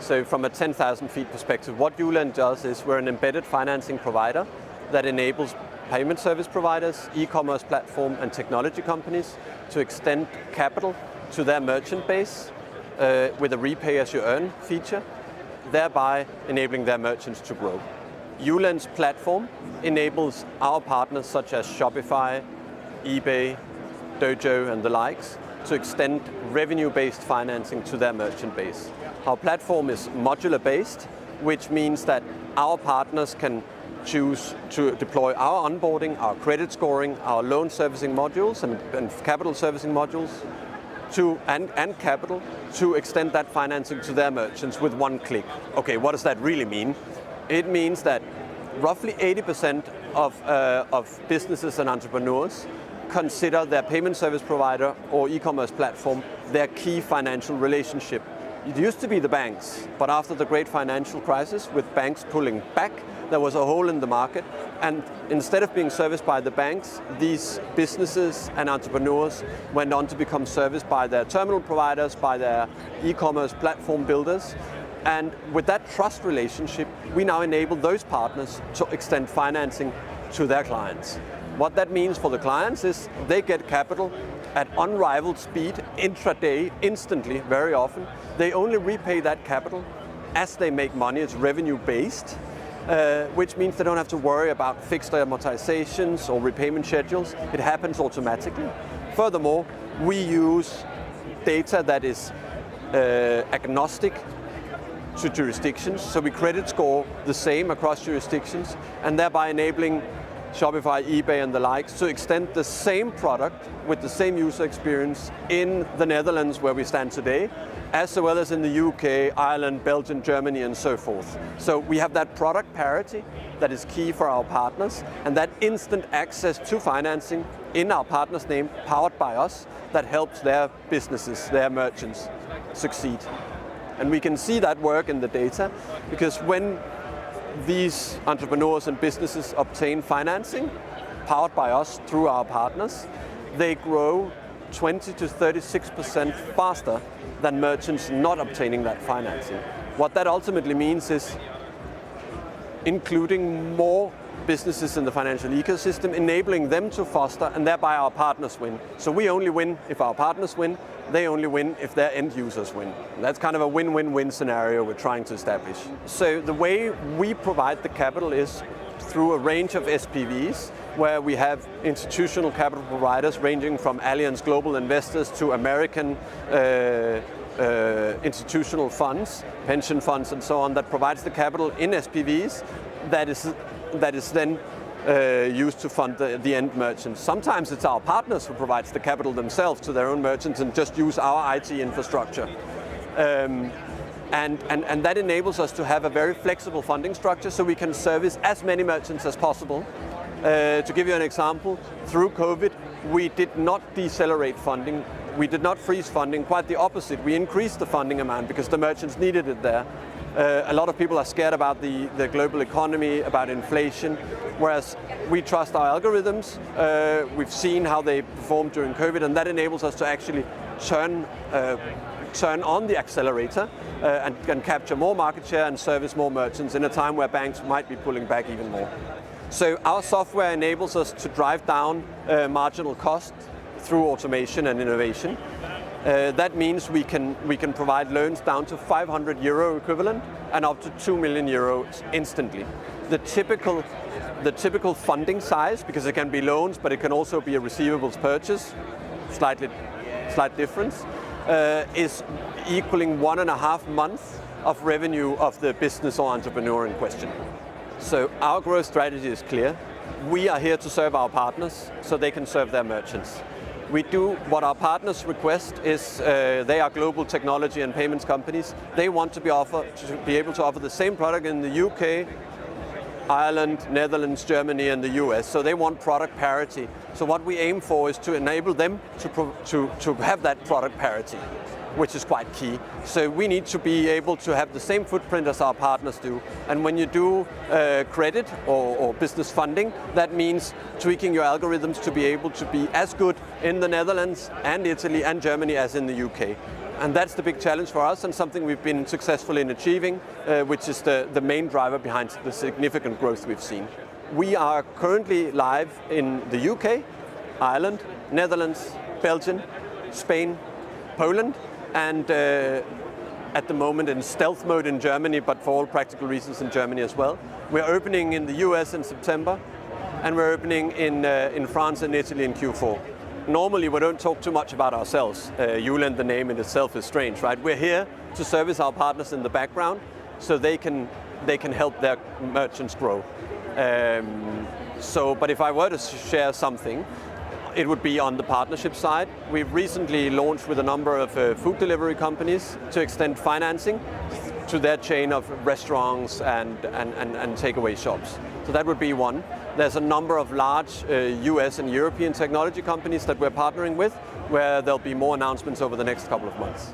So from a 10,000 feet perspective, what YouLend does is we're an embedded financing provider that enables payment service providers, e-commerce platform and technology companies to extend capital to their merchant base with a repay-as-you-earn feature, thereby enabling their merchants to grow. YouLend's platform enables our partners such as Shopify, eBay, Dojo and the likes to extend revenue-based financing to their merchant base. Our platform is modular-based, which means that our partners can choose to deploy our onboarding, our credit scoring, our loan servicing modules and capital servicing modules and capital to extend that financing to their merchants with one click. Okay, what does that really mean? It means that roughly 80% of businesses and entrepreneurs consider their payment service provider or e-commerce platform their key financial relationship. It used to be the banks, but after the great financial crisis, with banks pulling back, there was a hole in the market, and instead of being serviced by the banks, these businesses and entrepreneurs went on to become serviced by their terminal providers, by their e-commerce platform builders. And with that trust relationship, we now enable those partners to extend financing to their clients. What that means for the clients is they get capital at unrivaled speed, intraday, instantly, very often. They only repay that capital as they make money. It's revenue-based, which means they don't have to worry about fixed amortizations or repayment schedules. It happens automatically. Furthermore, we use data that is agnostic to jurisdictions, so we credit score the same across jurisdictions, and thereby enabling Shopify, eBay and the likes to extend the same product with the same user experience in the Netherlands where we stand today, as well as in the UK, Ireland, Belgium, Germany and so forth. So we have that product parity that is key for our partners, and that instant access to financing in our partner's name, powered by us, that helps their businesses, their merchants succeed. And we can see that work in the data, because when these entrepreneurs and businesses obtain financing powered by us through our partners, they grow 20 to 36% faster than merchants not obtaining that financing. What that ultimately means is including more businesses in the financial ecosystem, enabling them to foster, and thereby our partners win. So we only win if our partners win, they only win if their end users win. And that's kind of a win-win-win scenario we're trying to establish. So the way we provide the capital is through a range of SPVs, where we have institutional capital providers ranging from Allianz Global Investors to American institutional funds, pension funds and so on, that provides the capital in SPVs that is then used to fund the end merchants. Sometimes it's our partners who provides the capital themselves to their own merchants and just use our IT infrastructure. And that enables us to have a very flexible funding structure so we can service as many merchants as possible. To give you an example, through COVID, we did not decelerate funding. We did not freeze funding, quite the opposite. We increased the funding amount because the merchants needed it there. A lot of people are scared about the global economy, about inflation, whereas we trust our algorithms. We've seen how they performed during COVID, and that enables us to actually turn on the accelerator and capture more market share and service more merchants in a time where banks might be pulling back even more. So our software enables us to drive down marginal cost through automation and innovation. That means we can provide loans down to 500 euro equivalent and up to 2 million euros instantly. The typical funding size, because it can be loans, but it can also be a receivables purchase, slight difference, is equaling 1.5 months of revenue of the business or entrepreneur in question. So our growth strategy is clear. We are here to serve our partners so they can serve their merchants. We do what our partners request is, they are global technology and payments companies. They want to be able to offer the same product in the UK, Ireland, Netherlands, Germany and the US. So they want product parity. So what we aim for is to enable them to have that product parity. which is quite key. So we need to be able to have the same footprint as our partners do. And when you do credit or business funding, that means tweaking your algorithms to be able to be as good in the Netherlands and Italy and Germany as in the UK. And that's the big challenge for us, and something we've been successful in achieving, which is the main driver behind the significant growth we've seen. We are currently live in the UK, Ireland, Netherlands, Belgium, Spain, Poland, and at the moment in stealth mode in Germany, but for all practical reasons in Germany as well. We're opening in the US in September, and we're opening in France and Italy in Q4. Normally we don't talk too much about ourselves. YouLend, the name in itself is strange, right? We're here to service our partners in the background so they can help their merchants grow. But if I were to share something, it would be on the partnership side. We've recently launched with a number of food delivery companies to extend financing to their chain of restaurants and takeaway shops. So that would be one. There's a number of large US and European technology companies that we're partnering with, where there'll be more announcements over the next couple of months.